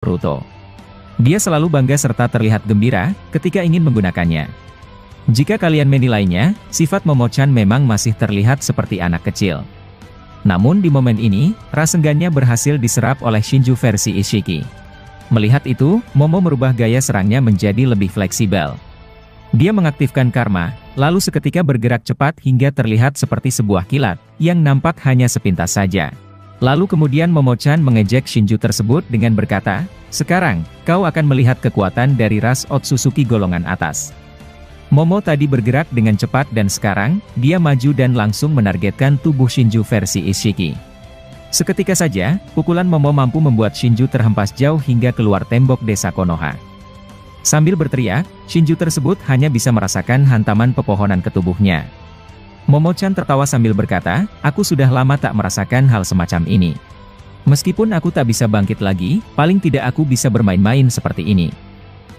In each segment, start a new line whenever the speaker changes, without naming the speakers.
Boruto. Dia selalu bangga serta terlihat gembira ketika ingin menggunakannya. Jika kalian menilainya, sifat Momo-chan memang masih terlihat seperti anak kecil. Namun di momen ini, Rasengannya berhasil diserap oleh Shinju versi Ishiki. Melihat itu, Momo merubah gaya serangnya menjadi lebih fleksibel. Dia mengaktifkan karma, lalu seketika bergerak cepat hingga terlihat seperti sebuah kilat, yang nampak hanya sepintas saja. Lalu kemudian Momo-chan mengejek Shinju tersebut dengan berkata, "Sekarang, kau akan melihat kekuatan dari ras Otsutsuki golongan atas." Momo tadi bergerak dengan cepat dan sekarang, dia maju dan langsung menargetkan tubuh Shinju versi Ishiki. Seketika saja, pukulan Momo mampu membuat Shinju terhempas jauh hingga keluar tembok desa Konoha. Sambil berteriak, Shinju tersebut hanya bisa merasakan hantaman pepohonan ke tubuhnya. Momo-chan tertawa sambil berkata, "Aku sudah lama tak merasakan hal semacam ini. Meskipun aku tak bisa bangkit lagi, paling tidak aku bisa bermain-main seperti ini."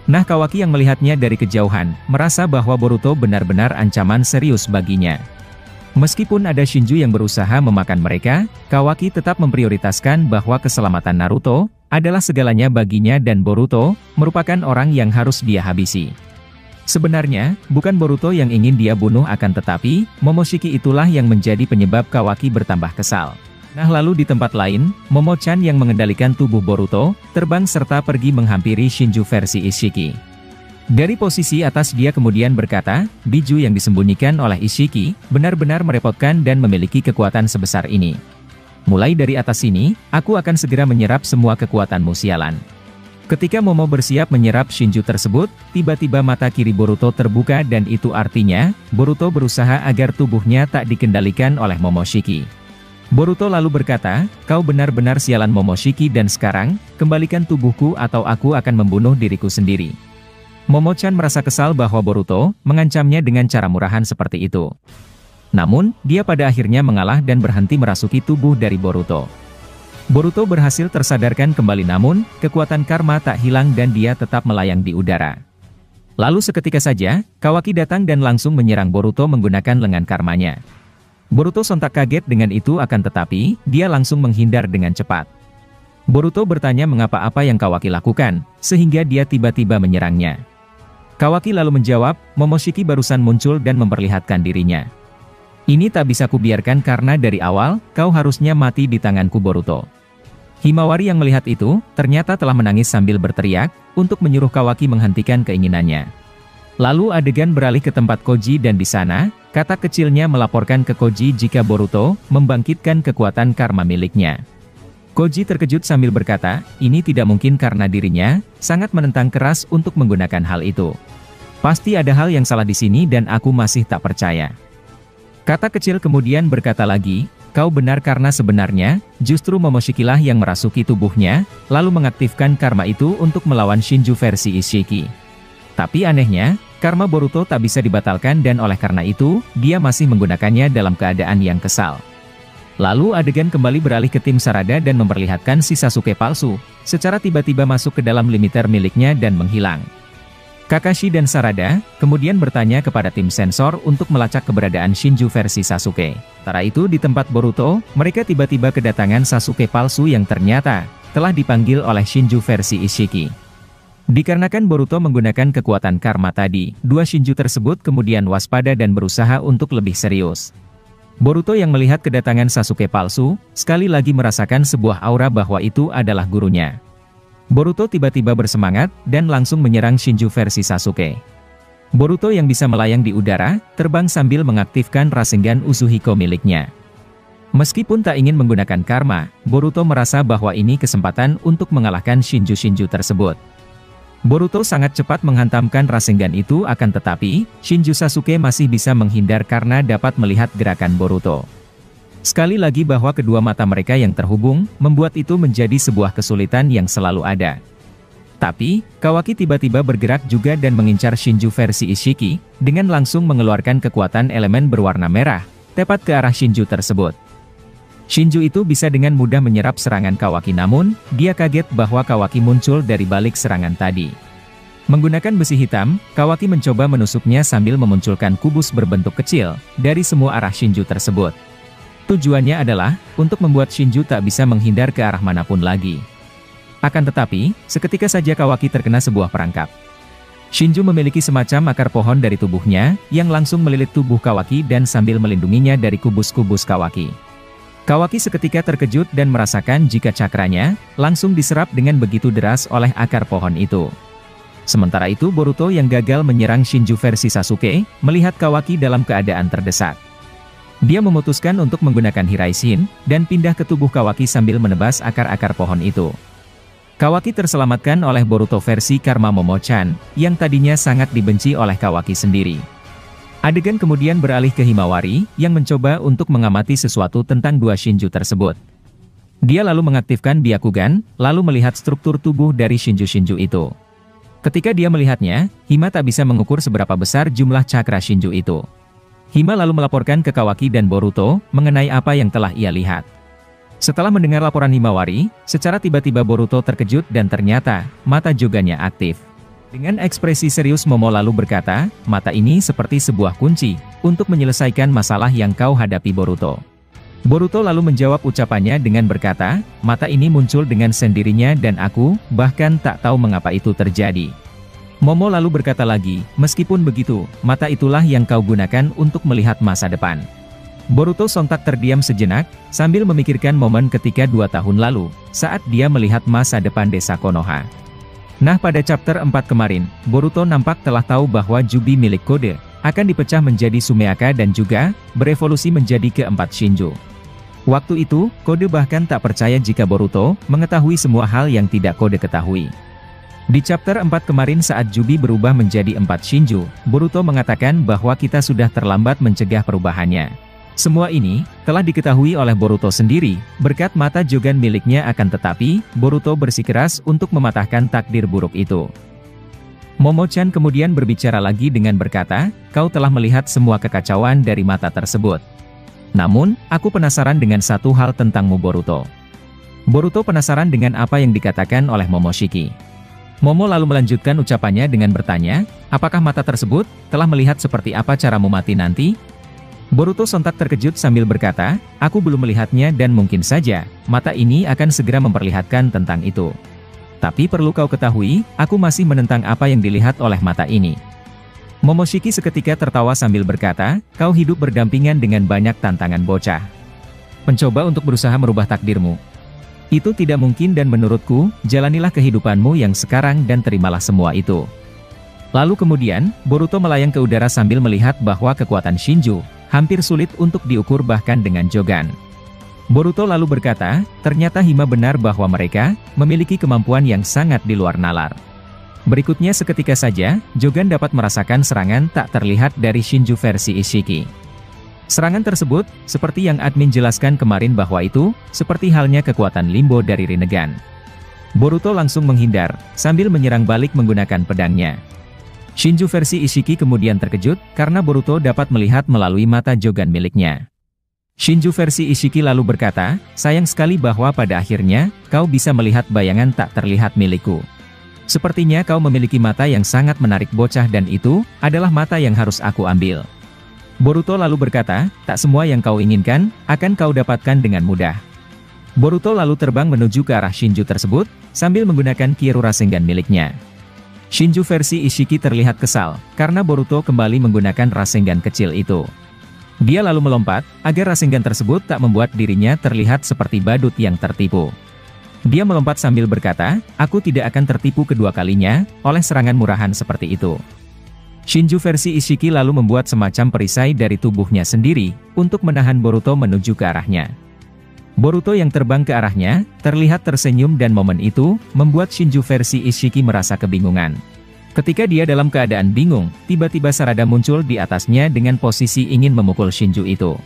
Nah, Kawaki yang melihatnya dari kejauhan, merasa bahwa Boruto benar-benar ancaman serius baginya. Meskipun ada Shinju yang berusaha memakan mereka, Kawaki tetap memprioritaskan bahwa keselamatan Naruto adalah segalanya baginya dan Boruto merupakan orang yang harus dia habisi. Sebenarnya, bukan Boruto yang ingin dia bunuh akan tetapi, Momoshiki itulah yang menjadi penyebab Kawaki bertambah kesal. Nah, lalu di tempat lain, Momo-chan yang mengendalikan tubuh Boruto, terbang serta pergi menghampiri Shinju versi Ishiki. Dari posisi atas dia kemudian berkata, "Biju yang disembunyikan oleh Ishiki, benar-benar merepotkan dan memiliki kekuatan sebesar ini. Mulai dari atas sini, aku akan segera menyerap semua kekuatanmu sialan." Ketika Momo bersiap menyerap Shinju tersebut, tiba-tiba mata kiri Boruto terbuka dan itu artinya, Boruto berusaha agar tubuhnya tak dikendalikan oleh Momoshiki. Boruto lalu berkata, "Kau benar-benar sialan Momoshiki dan sekarang, kembalikan tubuhku atau aku akan membunuh diriku sendiri." Momo-chan merasa kesal bahwa Boruto mengancamnya dengan cara murahan seperti itu. Namun, dia pada akhirnya mengalah dan berhenti merasuki tubuh dari Boruto. Boruto berhasil tersadarkan kembali namun, kekuatan karma tak hilang dan dia tetap melayang di udara. Lalu seketika saja, Kawaki datang dan langsung menyerang Boruto menggunakan lengan karmanya. Boruto sontak kaget dengan itu akan tetapi, dia langsung menghindar dengan cepat. Boruto bertanya mengapa apa yang Kawaki lakukan, sehingga dia tiba-tiba menyerangnya. Kawaki lalu menjawab, "Momoshiki barusan muncul dan memperlihatkan dirinya. Ini tak bisa kubiarkan karena dari awal, kau harusnya mati di tanganku Boruto." Himawari yang melihat itu, ternyata telah menangis sambil berteriak, untuk menyuruh Kawaki menghentikan keinginannya. Lalu adegan beralih ke tempat Koji dan di sana, katak kecilnya melaporkan ke Koji jika Boruto membangkitkan kekuatan karma miliknya. Koji terkejut sambil berkata, ini tidak mungkin karena dirinya sangat menentang keras untuk menggunakan hal itu. Pasti ada hal yang salah di sini dan aku masih tak percaya. Katak kecil kemudian berkata lagi, kau benar karena sebenarnya, justru Momoshikilah yang merasuki tubuhnya, lalu mengaktifkan karma itu untuk melawan Shinju versi Ishiki. Tapi anehnya, karma Boruto tak bisa dibatalkan dan oleh karena itu, dia masih menggunakannya dalam keadaan yang kesal. Lalu adegan kembali beralih ke tim Sarada dan memperlihatkan si Sasuke palsu, secara tiba-tiba masuk ke dalam limiter miliknya dan menghilang. Kakashi dan Sarada kemudian bertanya kepada tim sensor untuk melacak keberadaan Shinju versi Sasuke. Sementara itu di tempat Boruto, mereka tiba-tiba kedatangan Sasuke palsu yang ternyata telah dipanggil oleh Shinju versi Ishiki. Dikarenakan Boruto menggunakan kekuatan karma tadi, dua Shinju tersebut kemudian waspada dan berusaha untuk lebih serius. Boruto yang melihat kedatangan Sasuke palsu, sekali lagi merasakan sebuah aura bahwa itu adalah gurunya. Boruto tiba-tiba bersemangat, dan langsung menyerang Shinju versi Sasuke. Boruto yang bisa melayang di udara, terbang sambil mengaktifkan Rasengan Uzuhiko miliknya. Meskipun tak ingin menggunakan karma, Boruto merasa bahwa ini kesempatan untuk mengalahkan Shinju-Shinju tersebut. Boruto sangat cepat menghantamkan Rasengan itu akan tetapi, Shinju Sasuke masih bisa menghindar karena dapat melihat gerakan Boruto. Sekali lagi bahwa kedua mata mereka yang terhubung, membuat itu menjadi sebuah kesulitan yang selalu ada. Tapi, Kawaki tiba-tiba bergerak juga dan mengincar Shinju versi Ishiki, dengan langsung mengeluarkan kekuatan elemen berwarna merah, tepat ke arah Shinju tersebut. Shinju itu bisa dengan mudah menyerap serangan Kawaki namun, dia kaget bahwa Kawaki muncul dari balik serangan tadi. Menggunakan besi hitam, Kawaki mencoba menusuknya sambil memunculkan kubus berbentuk kecil, dari semua arah Shinju tersebut. Tujuannya adalah, untuk membuat Shinju tak bisa menghindar ke arah manapun lagi. Akan tetapi, seketika saja Kawaki terkena sebuah perangkap. Shinju memiliki semacam akar pohon dari tubuhnya, yang langsung melilit tubuh Kawaki dan sambil melindunginya dari kubus-kubus Kawaki. Kawaki seketika terkejut dan merasakan jika cakranya langsung diserap dengan begitu deras oleh akar pohon itu. Sementara itu Boruto yang gagal menyerang Shinju versi Sasuke, melihat Kawaki dalam keadaan terdesak. Dia memutuskan untuk menggunakan Hiraishin, dan pindah ke tubuh Kawaki sambil menebas akar-akar pohon itu. Kawaki terselamatkan oleh Boruto versi Karma Momo-chan, yang tadinya sangat dibenci oleh Kawaki sendiri. Adegan kemudian beralih ke Himawari, yang mencoba untuk mengamati sesuatu tentang dua Shinju tersebut. Dia lalu mengaktifkan Byakugan, lalu melihat struktur tubuh dari Shinju-Shinju itu. Ketika dia melihatnya, Hima tak bisa mengukur seberapa besar jumlah cakra Shinju itu. Hima lalu melaporkan ke Kawaki dan Boruto, mengenai apa yang telah ia lihat. Setelah mendengar laporan Himawari, secara tiba-tiba Boruto terkejut dan ternyata, mata Jogannya aktif. Dengan ekspresi serius Momo lalu berkata, mata ini seperti sebuah kunci, untuk menyelesaikan masalah yang kau hadapi Boruto. Boruto lalu menjawab ucapannya dengan berkata, mata ini muncul dengan sendirinya dan aku, bahkan tak tahu mengapa itu terjadi. Momo lalu berkata lagi, meskipun begitu, mata itulah yang kau gunakan untuk melihat masa depan. Boruto sontak terdiam sejenak, sambil memikirkan momen ketika 2 tahun lalu, saat dia melihat masa depan desa Konoha. Nah pada chapter 4 kemarin, Boruto nampak telah tahu bahwa Jubi milik Kode, akan dipecah menjadi Sumeaka dan juga, berevolusi menjadi keempat Shinju. Waktu itu, Kode bahkan tak percaya jika Boruto, mengetahui semua hal yang tidak Kode ketahui. Di chapter 4 kemarin saat Jubi berubah menjadi 4 Shinju, Boruto mengatakan bahwa kita sudah terlambat mencegah perubahannya. Semua ini, telah diketahui oleh Boruto sendiri, berkat mata Jogan miliknya akan tetapi, Boruto bersikeras untuk mematahkan takdir buruk itu. Momo-chan kemudian berbicara lagi dengan berkata, kau telah melihat semua kekacauan dari mata tersebut. Namun, aku penasaran dengan satu hal tentangmu Boruto. Boruto penasaran dengan apa yang dikatakan oleh Momoshiki. Momo lalu melanjutkan ucapannya dengan bertanya, apakah mata tersebut, telah melihat seperti apa caramu mati nanti? Boruto sontak terkejut sambil berkata, aku belum melihatnya dan mungkin saja, mata ini akan segera memperlihatkan tentang itu. Tapi perlu kau ketahui, aku masih menentang apa yang dilihat oleh mata ini. Momoshiki seketika tertawa sambil berkata, kau hidup berdampingan dengan banyak tantangan bocah. Mencoba untuk berusaha merubah takdirmu. Itu tidak mungkin dan menurutku, jalanilah kehidupanmu yang sekarang dan terimalah semua itu. Lalu kemudian, Boruto melayang ke udara sambil melihat bahwa kekuatan Shinju, hampir sulit untuk diukur bahkan dengan Jogan. Boruto lalu berkata, ternyata Hima benar bahwa mereka, memiliki kemampuan yang sangat di luar nalar. Berikutnya seketika saja, Jogan dapat merasakan serangan tak terlihat dari Shinju versi Ishiki. Serangan tersebut, seperti yang admin jelaskan kemarin bahwa itu, seperti halnya kekuatan Limbo dari Rinnegan. Boruto langsung menghindar, sambil menyerang balik menggunakan pedangnya. Shinju versi Ishiki kemudian terkejut, karena Boruto dapat melihat melalui mata Jogan miliknya. Shinju versi Ishiki lalu berkata, sayang sekali bahwa pada akhirnya, kau bisa melihat bayangan tak terlihat milikku. Sepertinya kau memiliki mata yang sangat menarik bocah dan itu, adalah mata yang harus aku ambil. Boruto lalu berkata, tak semua yang kau inginkan, akan kau dapatkan dengan mudah. Boruto lalu terbang menuju ke arah Shinju tersebut, sambil menggunakan Kyoru Rasengan miliknya. Shinju versi Ishiki terlihat kesal, karena Boruto kembali menggunakan Rasengan kecil itu. Dia lalu melompat, agar Rasengan tersebut tak membuat dirinya terlihat seperti badut yang tertipu. Dia melompat sambil berkata, aku tidak akan tertipu kedua kalinya, oleh serangan murahan seperti itu. Shinju versi Ishiki lalu membuat semacam perisai dari tubuhnya sendiri, untuk menahan Boruto menuju ke arahnya. Boruto yang terbang ke arahnya, terlihat tersenyum dan momen itu, membuat Shinju versi Ishiki merasa kebingungan. Ketika dia dalam keadaan bingung, tiba-tiba Sarada muncul di atasnya dengan posisi ingin memukul Shinju itu.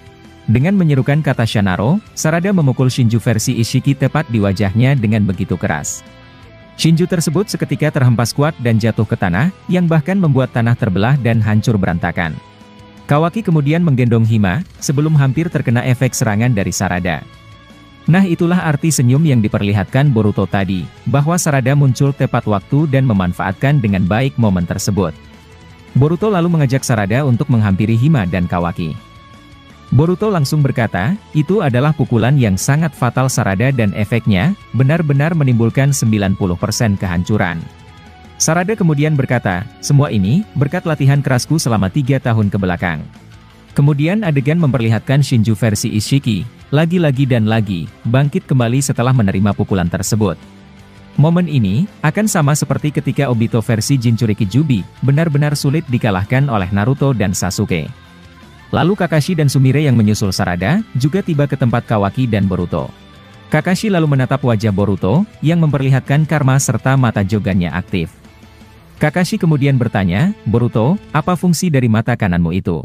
Dengan menyerukan kata Shanaro, Sarada memukul Shinju versi Ishiki tepat di wajahnya dengan begitu keras. Shinju tersebut seketika terhempas kuat dan jatuh ke tanah, yang bahkan membuat tanah terbelah dan hancur berantakan. Kawaki kemudian menggendong Hima, sebelum hampir terkena efek serangan dari Sarada. Nah itulah arti senyum yang diperlihatkan Boruto tadi, bahwa Sarada muncul tepat waktu dan memanfaatkan dengan baik momen tersebut. Boruto lalu mengajak Sarada untuk menghampiri Hima dan Kawaki. Boruto langsung berkata, itu adalah pukulan yang sangat fatal Sarada dan efeknya, benar-benar menimbulkan 90% kehancuran. Sarada kemudian berkata, semua ini, berkat latihan kerasku selama 3 tahun ke belakang. Kemudian adegan memperlihatkan Shinju versi Ishiki, lagi-lagi dan lagi, bangkit kembali setelah menerima pukulan tersebut. Momen ini, akan sama seperti ketika Obito versi Jinchuriki Jubi, benar-benar sulit dikalahkan oleh Naruto dan Sasuke. Lalu Kakashi dan Sumire yang menyusul Sarada, juga tiba ke tempat Kawaki dan Boruto. Kakashi lalu menatap wajah Boruto, yang memperlihatkan karma serta mata Jogannya aktif. Kakashi kemudian bertanya, Boruto, apa fungsi dari mata kananmu itu?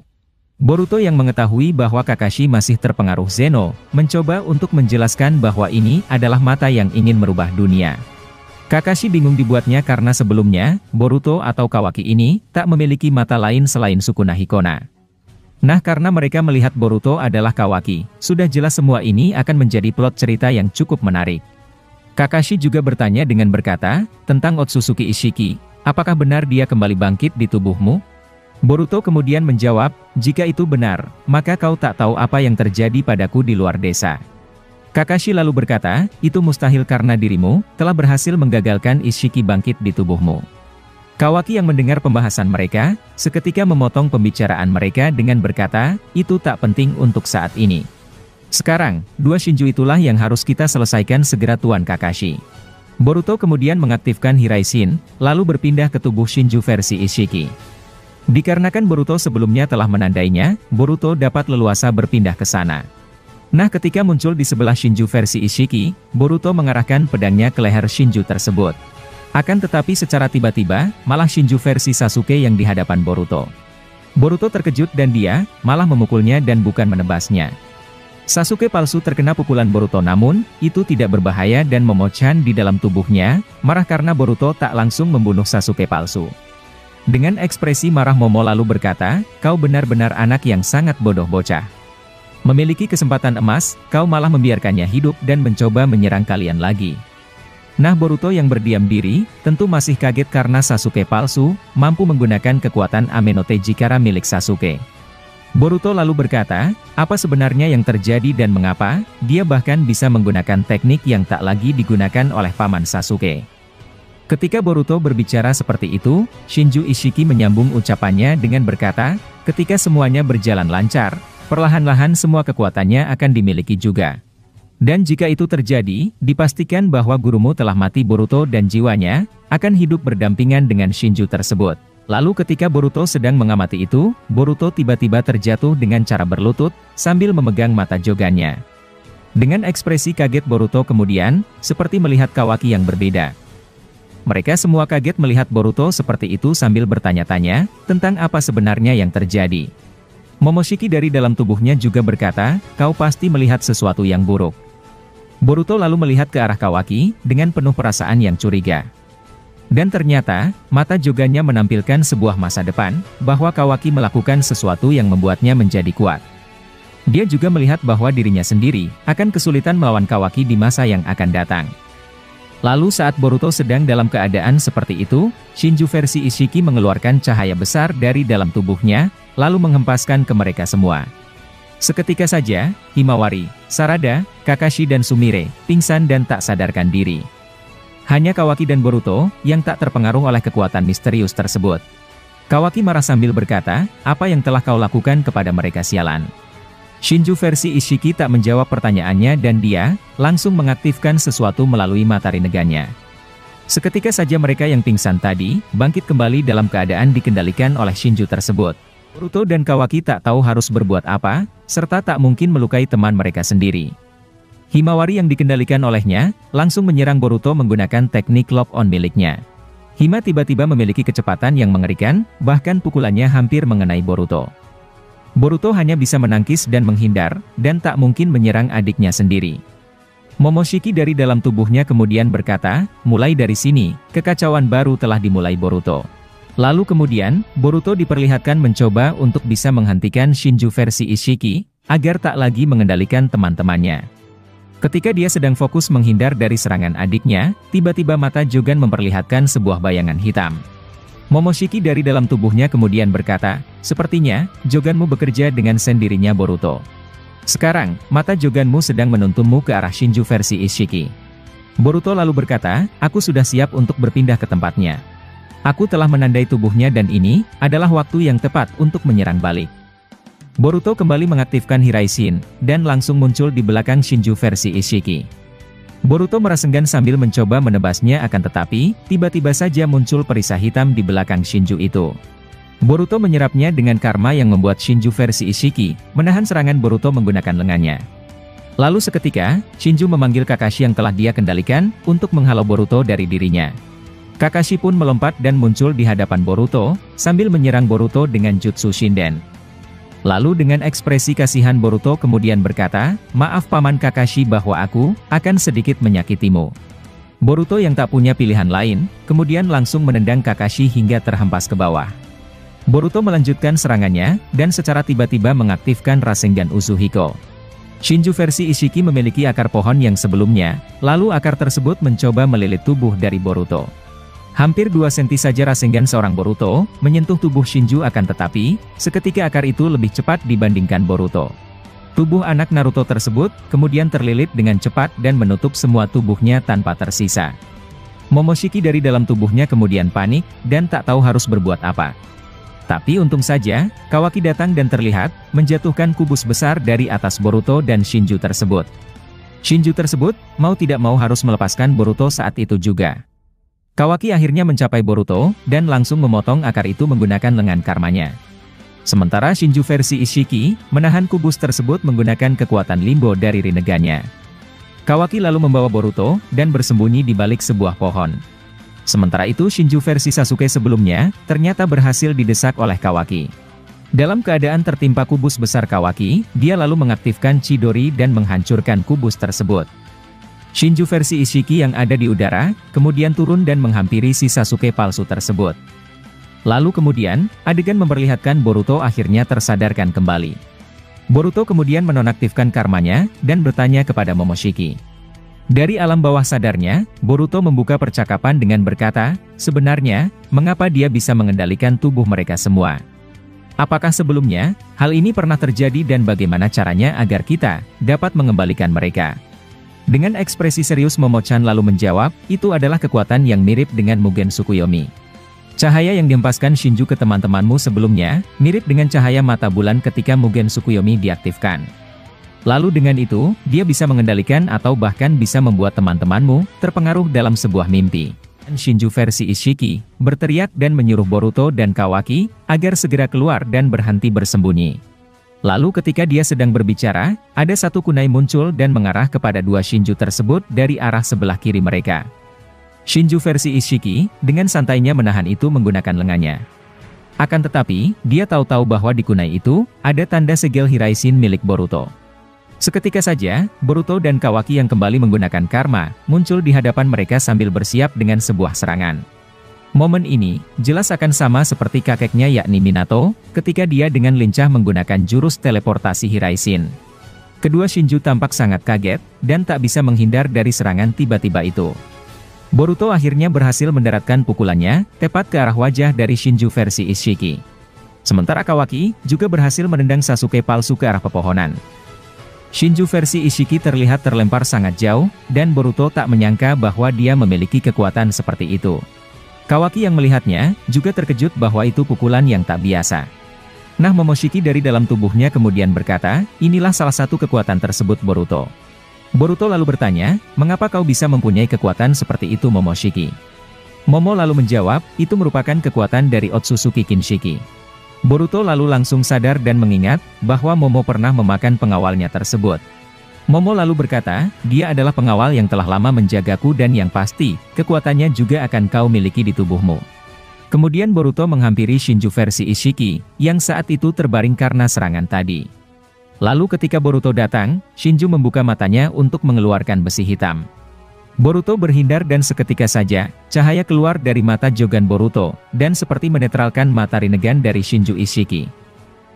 Boruto yang mengetahui bahwa Kakashi masih terpengaruh Zeno, mencoba untuk menjelaskan bahwa ini adalah mata yang ingin merubah dunia. Kakashi bingung dibuatnya karena sebelumnya, Boruto atau Kawaki ini, tak memiliki mata lain selain Sukuna Hikona. Nah karena mereka melihat Boruto adalah Kawaki, sudah jelas semua ini akan menjadi plot cerita yang cukup menarik. Kakashi juga bertanya dengan berkata, tentang Otsutsuki Ishiki, apakah benar dia kembali bangkit di tubuhmu? Boruto kemudian menjawab, jika itu benar, maka kau tak tahu apa yang terjadi padaku di luar desa. Kakashi lalu berkata, itu mustahil karena dirimu, telah berhasil menggagalkan Ishiki bangkit di tubuhmu. Kawaki yang mendengar pembahasan mereka, seketika memotong pembicaraan mereka dengan berkata, itu tak penting untuk saat ini. Sekarang, 2 Shinju itulah yang harus kita selesaikan segera Tuan Kakashi. Boruto kemudian mengaktifkan Hiraishin, lalu berpindah ke tubuh Shinju versi Ishiki. Dikarenakan Boruto sebelumnya telah menandainya, Boruto dapat leluasa berpindah ke sana. Nah ketika muncul di sebelah Shinju versi Ishiki, Boruto mengarahkan pedangnya ke leher Shinju tersebut. Akan tetapi secara tiba-tiba, malah Shinju versi Sasuke yang di hadapan Boruto. Boruto terkejut dan dia, malah memukulnya dan bukan menebasnya. Sasuke palsu terkena pukulan Boruto namun, itu tidak berbahaya dan Momochan di dalam tubuhnya, marah karena Boruto tak langsung membunuh Sasuke palsu. Dengan ekspresi marah Momo lalu berkata, kau benar-benar anak yang sangat bodoh bocah. Memiliki kesempatan emas, kau malah membiarkannya hidup dan mencoba menyerang kalian lagi. Nah Boruto yang berdiam diri, tentu masih kaget karena Sasuke palsu, mampu menggunakan kekuatan Amenote Jikara milik Sasuke. Boruto lalu berkata, apa sebenarnya yang terjadi dan mengapa, dia bahkan bisa menggunakan teknik yang tak lagi digunakan oleh paman Sasuke. Ketika Boruto berbicara seperti itu, Shinju Ishiki menyambung ucapannya dengan berkata, ketika semuanya berjalan lancar, perlahan-lahan semua kekuatannya akan dimiliki juga. Dan jika itu terjadi, dipastikan bahwa gurumu telah mati Boruto dan jiwanya, akan hidup berdampingan dengan Shinju tersebut. Lalu ketika Boruto sedang mengamati itu, Boruto tiba-tiba terjatuh dengan cara berlutut, sambil memegang mata Jogannya. Dengan ekspresi kaget Boruto kemudian, seperti melihat Kawaki yang berbeda. Mereka semua kaget melihat Boruto seperti itu sambil bertanya-tanya, tentang apa sebenarnya yang terjadi. Momoshiki dari dalam tubuhnya juga berkata, kau pasti melihat sesuatu yang buruk. Boruto lalu melihat ke arah Kawaki, dengan penuh perasaan yang curiga. Dan ternyata, mata Jogannya menampilkan sebuah masa depan, bahwa Kawaki melakukan sesuatu yang membuatnya menjadi kuat. Dia juga melihat bahwa dirinya sendiri, akan kesulitan melawan Kawaki di masa yang akan datang. Lalu saat Boruto sedang dalam keadaan seperti itu, Shinju versi Ishiki mengeluarkan cahaya besar dari dalam tubuhnya, lalu menghempaskan ke mereka semua. Seketika saja, Himawari, Sarada, Kakashi dan Sumire, pingsan dan tak sadarkan diri. Hanya Kawaki dan Boruto, yang tak terpengaruh oleh kekuatan misterius tersebut. Kawaki marah sambil berkata, apa yang telah kau lakukan kepada mereka sialan? Shinju versi Ishiki tak menjawab pertanyaannya dan dia, langsung mengaktifkan sesuatu melalui mata rinnegannya. Seketika saja mereka yang pingsan tadi, bangkit kembali dalam keadaan dikendalikan oleh Shinju tersebut. Boruto dan Kawaki tak tahu harus berbuat apa, serta tak mungkin melukai teman mereka sendiri. Himawari yang dikendalikan olehnya, langsung menyerang Boruto menggunakan teknik lock-on miliknya. Hima tiba-tiba memiliki kecepatan yang mengerikan, bahkan pukulannya hampir mengenai Boruto. Boruto hanya bisa menangkis dan menghindar, dan tak mungkin menyerang adiknya sendiri. Momoshiki dari dalam tubuhnya kemudian berkata, mulai dari sini, kekacauan baru telah dimulai Boruto. Lalu kemudian, Boruto diperlihatkan mencoba untuk bisa menghentikan Shinju versi Ishiki, agar tak lagi mengendalikan teman-temannya. Ketika dia sedang fokus menghindar dari serangan adiknya, tiba-tiba mata Jogan memperlihatkan sebuah bayangan hitam. Momoshiki dari dalam tubuhnya kemudian berkata, Sepertinya, Joganmu bekerja dengan sendirinya Boruto. Sekarang, mata Joganmu sedang menuntunmu ke arah Shinju versi Ishiki. Boruto lalu berkata, aku sudah siap untuk berpindah ke tempatnya. Aku telah menandai tubuhnya dan ini adalah waktu yang tepat untuk menyerang balik. Boruto kembali mengaktifkan Hiraishin, dan langsung muncul di belakang Shinju versi Ishiki. Boruto merasenggan sambil mencoba menebasnya akan tetapi, tiba-tiba saja muncul perisai hitam di belakang Shinju itu. Boruto menyerapnya dengan karma yang membuat Shinju versi Ishiki menahan serangan Boruto menggunakan lengannya. Lalu seketika, Shinju memanggil Kakashi yang telah dia kendalikan untuk menghalau Boruto dari dirinya. Kakashi pun melompat dan muncul di hadapan Boruto, sambil menyerang Boruto dengan Jutsu Shinden. Lalu dengan ekspresi kasihan Boruto kemudian berkata, maaf Paman Kakashi bahwa aku akan sedikit menyakitimu. Boruto yang tak punya pilihan lain, kemudian langsung menendang Kakashi hingga terhempas ke bawah. Boruto melanjutkan serangannya, dan secara tiba-tiba mengaktifkan Rasengan Uzuhiko. Shinju versi Ishiki memiliki akar pohon yang sebelumnya, lalu akar tersebut mencoba melilit tubuh dari Boruto. Hampir 2 senti saja Rasengan seorang Boruto, menyentuh tubuh Shinju akan tetapi, seketika akar itu lebih cepat dibandingkan Boruto. Tubuh anak Naruto tersebut, kemudian terlilit dengan cepat dan menutup semua tubuhnya tanpa tersisa. Momoshiki dari dalam tubuhnya kemudian panik, dan tak tahu harus berbuat apa. Tapi untung saja, Kawaki datang dan terlihat, menjatuhkan kubus besar dari atas Boruto dan Shinju tersebut. Shinju tersebut, mau tidak mau harus melepaskan Boruto saat itu juga. Kawaki akhirnya mencapai Boruto, dan langsung memotong akar itu menggunakan lengan karmanya. Sementara Shinju versi Ishiki, menahan kubus tersebut menggunakan kekuatan limbo dari Rinnegan-nya. Kawaki lalu membawa Boruto, dan bersembunyi di balik sebuah pohon. Sementara itu Shinju versi Sasuke sebelumnya, ternyata berhasil didesak oleh Kawaki. Dalam keadaan tertimpa kubus besar Kawaki, dia lalu mengaktifkan Chidori dan menghancurkan kubus tersebut. Shinju versi Ishiki yang ada di udara, kemudian turun dan menghampiri si Sasuke palsu tersebut. Lalu kemudian, adegan memperlihatkan Boruto akhirnya tersadarkan kembali. Boruto kemudian menonaktifkan karmanya, dan bertanya kepada Momoshiki. Dari alam bawah sadarnya, Boruto membuka percakapan dengan berkata, sebenarnya, mengapa dia bisa mengendalikan tubuh mereka semua? Apakah sebelumnya, hal ini pernah terjadi dan bagaimana caranya agar kita dapat mengembalikan mereka? Dengan ekspresi serius Momochan lalu menjawab, itu adalah kekuatan yang mirip dengan Mugen Tsukuyomi. Cahaya yang dihempaskan Shinju ke teman-temanmu sebelumnya, mirip dengan cahaya mata bulan ketika Mugen Tsukuyomi diaktifkan. Lalu dengan itu, dia bisa mengendalikan atau bahkan bisa membuat teman-temanmu terpengaruh dalam sebuah mimpi. Shinju versi Ishiki berteriak dan menyuruh Boruto dan Kawaki agar segera keluar dan berhenti bersembunyi. Lalu ketika dia sedang berbicara, ada satu kunai muncul dan mengarah kepada 2 Shinju tersebut dari arah sebelah kiri mereka. Shinju versi Ishiki dengan santainya menahan itu menggunakan lengannya. Akan tetapi, dia tahu-tahu bahwa di kunai itu ada tanda segel Hiraishin milik Boruto. Seketika saja, Boruto dan Kawaki yang kembali menggunakan karma, muncul di hadapan mereka sambil bersiap dengan sebuah serangan. Momen ini, jelas akan sama seperti kakeknya yakni Minato, ketika dia dengan lincah menggunakan jurus teleportasi Hiraishin. Kedua Shinju tampak sangat kaget, dan tak bisa menghindar dari serangan tiba-tiba itu. Boruto akhirnya berhasil mendaratkan pukulannya, tepat ke arah wajah dari Shinju versi Ishiki. Sementara Kawaki, juga berhasil menendang Sasuke palsu ke arah pepohonan. Shinju versi Ishiki terlihat terlempar sangat jauh, dan Boruto tak menyangka bahwa dia memiliki kekuatan seperti itu. Kawaki yang melihatnya, juga terkejut bahwa itu pukulan yang tak biasa. Nah Momoshiki dari dalam tubuhnya kemudian berkata, inilah salah satu kekuatan tersebut Boruto. Boruto lalu bertanya, mengapa kau bisa mempunyai kekuatan seperti itu Momoshiki? Momo lalu menjawab, itu merupakan kekuatan dari Otsutsuki Kinshiki. Boruto lalu langsung sadar dan mengingat, bahwa Momo pernah memakan pengawalnya tersebut. Momo lalu berkata, dia adalah pengawal yang telah lama menjagaku dan yang pasti, kekuatannya juga akan kau miliki di tubuhmu. Kemudian Boruto menghampiri Shinju versi Ishiki, yang saat itu terbaring karena serangan tadi. Lalu ketika Boruto datang, Shinju membuka matanya untuk mengeluarkan besi hitam. Boruto berhindar dan seketika saja, cahaya keluar dari mata Jogan Boruto, dan seperti menetralkan mata Rinnegan dari Shinju Ishiki.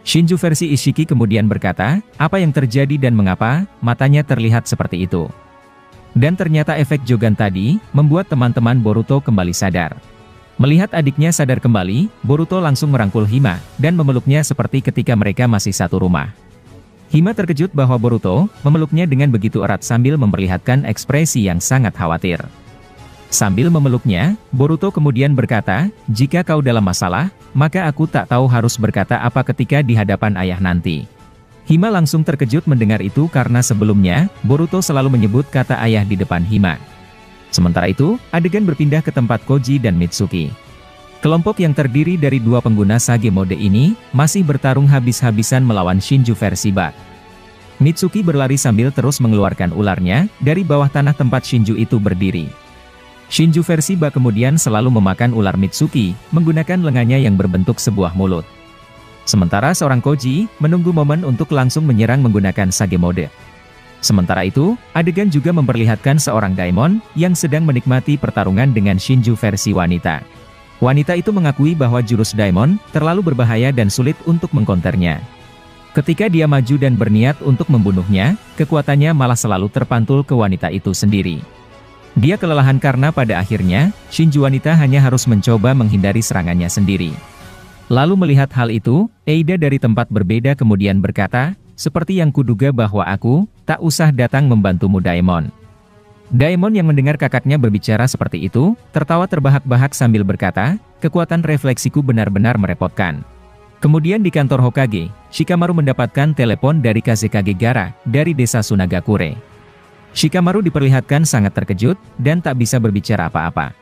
Shinju versi Ishiki kemudian berkata, apa yang terjadi dan mengapa, matanya terlihat seperti itu. Dan ternyata efek Jogan tadi, membuat teman-teman Boruto kembali sadar. Melihat adiknya sadar kembali, Boruto langsung merangkul Hima, dan memeluknya seperti ketika mereka masih satu rumah. Hima terkejut bahwa Boruto memeluknya dengan begitu erat sambil memperlihatkan ekspresi yang sangat khawatir. Sambil memeluknya, Boruto kemudian berkata, "Jika kau dalam masalah, maka aku tak tahu harus berkata apa ketika di hadapan ayah nanti." Hima langsung terkejut mendengar itu karena sebelumnya, Boruto selalu menyebut kata ayah di depan Hima. Sementara itu, adegan berpindah ke tempat Koji dan Mitsuki. Kelompok yang terdiri dari dua pengguna Sage mode ini, masih bertarung habis-habisan melawan Shinju versi bak. Mitsuki berlari sambil terus mengeluarkan ularnya, dari bawah tanah tempat Shinju itu berdiri. Shinju versi bak kemudian selalu memakan ular Mitsuki, menggunakan lengannya yang berbentuk sebuah mulut. Sementara seorang Koji, menunggu momen untuk langsung menyerang menggunakan Sage mode. Sementara itu, adegan juga memperlihatkan seorang Daimon, yang sedang menikmati pertarungan dengan Shinju versi wanita. Wanita itu mengakui bahwa jurus Daimon, terlalu berbahaya dan sulit untuk mengkonternya. Ketika dia maju dan berniat untuk membunuhnya, kekuatannya malah selalu terpantul ke wanita itu sendiri. Dia kelelahan karena pada akhirnya, Shinju wanita hanya harus mencoba menghindari serangannya sendiri. Lalu melihat hal itu, Eida dari tempat berbeda kemudian berkata, "Seperti yang kuduga bahwa aku, tak usah datang membantumu Daemon." Daemon yang mendengar kakaknya berbicara seperti itu, tertawa terbahak-bahak sambil berkata, "Kekuatan refleksiku benar-benar merepotkan." Kemudian di kantor Hokage, Shikamaru mendapatkan telepon dari Kazekage Gaara, dari desa Sunagakure. Shikamaru diperlihatkan sangat terkejut, dan tak bisa berbicara apa-apa.